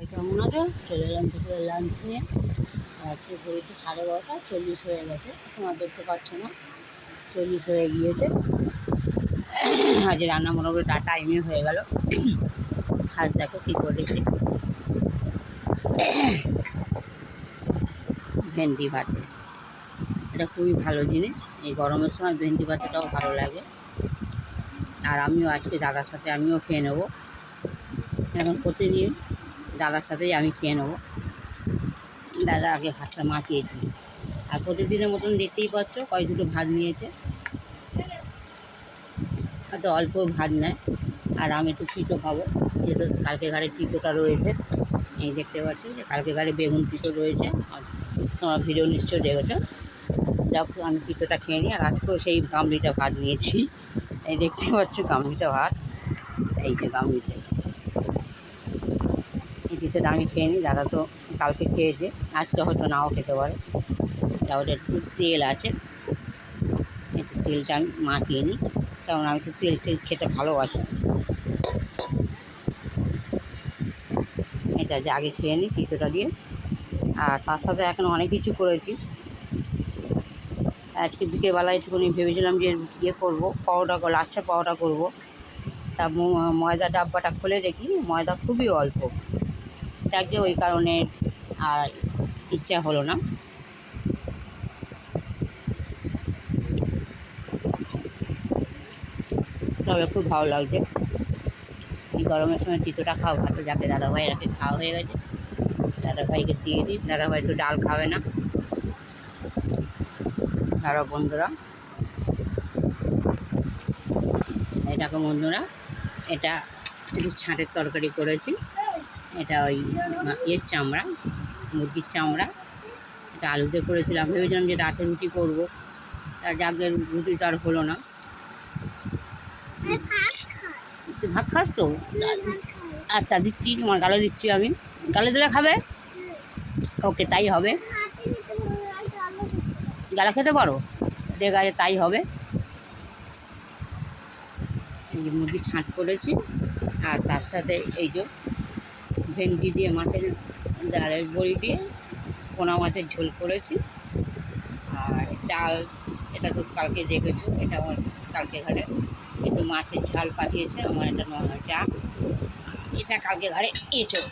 কেমন আছো? চলে এলাম দুপুরে লাঞ্চ নিয়ে। আজকে ঘড়িতে 12:30 হয়ে গেছে, তোমার দেখতে পাচ্ছ না, 40 হয়ে গিয়েছে। আজ রান্না মোটামুটি টাইমে হয়ে গেল। আজ দেখো কী করেছি, ভেন্ডি ভাতে। এটা খুবই ভালো জিনিস, এই গরমের সময় ভেন্ডি ভাতেটাও ভালো লাগে। আর আমিও আজকে দাদার সাথে আমিও খেয়ে নেবো। এখন প্রতিদিন দাদার সাথেই আমি খেয়ে নেবো। দাদা আগে ভাতটা মাখিয়ে দিই। আর প্রতিদিনের মতন দেখতেই পাচ্ছ কয় দুটো ভাত নিয়েছে, হয়তো অল্প ভাত নেয়। আর আমি তো তিতো খাবো, যেহেতু কালকে ঘাড়ে তিতোটা রয়েছে। এই দেখতে পাচ্ছি যে কালকে ঘাড়ে বেগুন তিতো রয়েছে, আর তোমার ভিডিও নিশ্চয় দেখেছো। দেখো আমি তিতোটা খেয়ে নিই। আর আজকেও সেই গামলিটা ভাত নিয়েছি, এই দেখতে পাচ্ছ গামলিটা ভাত, এই যে গামলিটা, এই তিতোটা আমি খেয়ে নিই। দাদা তো কালকে খেয়েছে, আজকে হয়তো নাও খেতে পারে। তাহলে একটু তেল আছে, একটু তেলটা আমি মাখিয়ে নিই, কারণ আমি একটু তেল খেতে ভালোবাসি। এটা যে আগে খেয়ে নিই তিতোটা দিয়ে। আর তার সাথে এখন অনেক কিছু করেছি। আজকে বিকেলবেলা একটুখানি ভেবেছিলাম যে ইয়ে করবো, লাচ্ছা পাউডার করবো। তা ময়দা ডাব্বাটা খুলে দেখি ময়দা খুবই অল্প, যাকে ওই কারণে আর ইচ্ছা হলো না। তবে খুব ভালো লাগছে এই গরমের সময় তিতোটা খাওয়া ভালো। যাকে দাদাভাইয়ের আগে খাওয়া হয়ে গেছে, দাদাভাইকে দিয়ে দিই। দাদাভাই তো ডাল খাবে না। আরও বন্ধুরা, এটাকে বন্ধুরা, এটা একটু ছাঁটের তরকারি করেছি। এটা ওই ইয়ের চামড়া, মুরগির চামড়া, এটা আলুতে করেছিলাম। ভেবেছিলাম যে রাতে রুটি করবো, তার যাকে রুটি তার হলো না। তুই ভাত খাস তো? আচ্ছা দিচ্ছি, তোমার গালে দিচ্ছি আমি। গালে দিলে খাবে? ওকে, তাই হবে। গালা খেতে পারো? ঠিক আছে, তাই হবে। এই যে মুরগি ছাঁট করেছি, আর তার সাথে এই যে ভেন্ডি দিয়ে মাছের ডালের বড়ি দিয়ে পোনা মাছের ঝোল করেছি। আর ডাল, এটা তো কালকে দেখেছো, এটা আমার কালকে ঘরে একটু মাছের ঝাল পাঠিয়েছে আমার। এটা চা, এটা কালকে ঘরে এঁচোড়,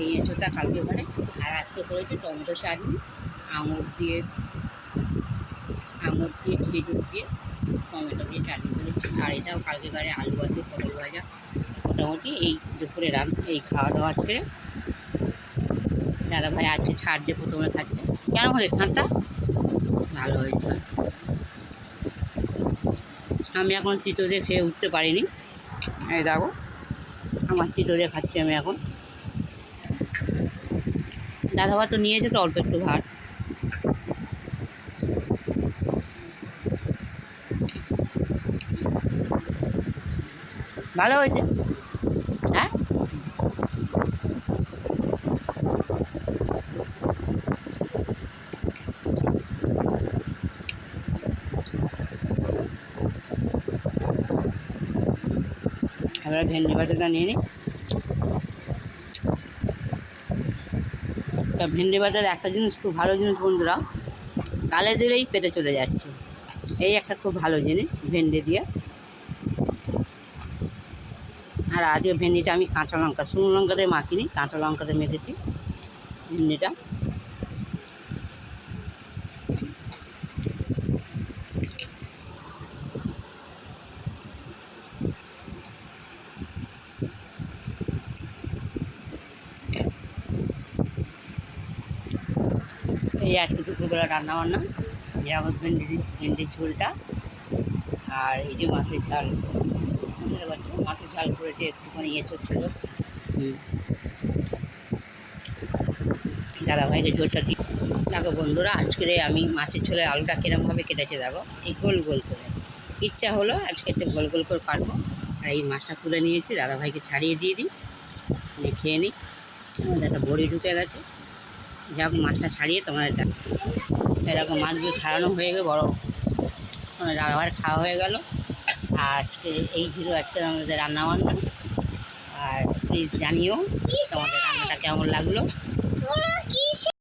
এই এঁচোড়টা কালকে ঘরে। আর আজকে করেছি টমেটো চাটনি, আঙুর দিয়ে খেজুর দিয়ে টমেটো দিয়ে চাটনি করেছি। আর এটাও কালকে ঘরে আলু ভাজা, পটল ভাজা। মোটামুটি এই দুপুরে এই খাওয়া দাওয়া করে দাদা ভাই আছে ছাড় দিয়ে প্রথমে খাচ্ছে। কেন হয়েছে ছাড়টা? ভালো হয়েছে। আমি এখন তিতো দিয়ে খেয়ে উঠতে পারিনি। এই দেখো আমার তিতো দিয়ে খাচ্ছি আমি এখন। দাদা ভাই তো নিয়েছে তো অল্প একটু ভাত। ভালো হয়েছে, হ্যাঁ। এবার ভেন্ডি ভাজাটা নিয়ে নিই। তা ভেন্ডি ভাজার একটা জিনিস খুব ভালো জিনিস বন্ধুরা, গালে দিলেই পেটে চলে যাচ্ছে। এই একটা খুব ভালো জিনিস ভেন্ডি দিয়ে। আর আজকে ভেন্ডিটা আমি কাঁচা লঙ্কা, শুকনো লঙ্কা দিয়ে মাখিনি, কাঁচা লঙ্কা দিয়ে মেখেছি ভেন্ডিটা। এই আজকে দুপুরবেলা রান্নাবান্না, যেরকম ভেন্ডির ঝোলটা, আর এই যে মাছের ঝাল। বুঝতে পারছো, মাছের ঝাল করেছে, একটুখানি এঁচোড় ছিল। দাদাভাইকে ঝোলটা দিই। দেখো বন্ধুরা, আজকের আমি মাছের ঝোলে আলুটা কীরমভাবে কেটেছে দেখো, এই গোল গোল করে। ইচ্ছা হলো আজকে একটু গোল গোল করে কাটবো। আর এই মাছটা তুলে নিয়েছি, দাদাভাইকে ছাড়িয়ে দিয়ে দিই, খেয়ে নিই। একটা বড়ি ঢুকে গেছে, যাক মাছটা ছাড়িয়ে তোমার এটা এরকম মাছগুলো ছাড়ানো হয়ে গেলে বড় দাদাভাইয়ের খাওয়া হয়ে গেল। আর আজকে এই ছিল আজকে আমাদের রান্নাবান্না। আর প্লিজ জানিও তোমাদের রান্নাটা কেমন লাগলো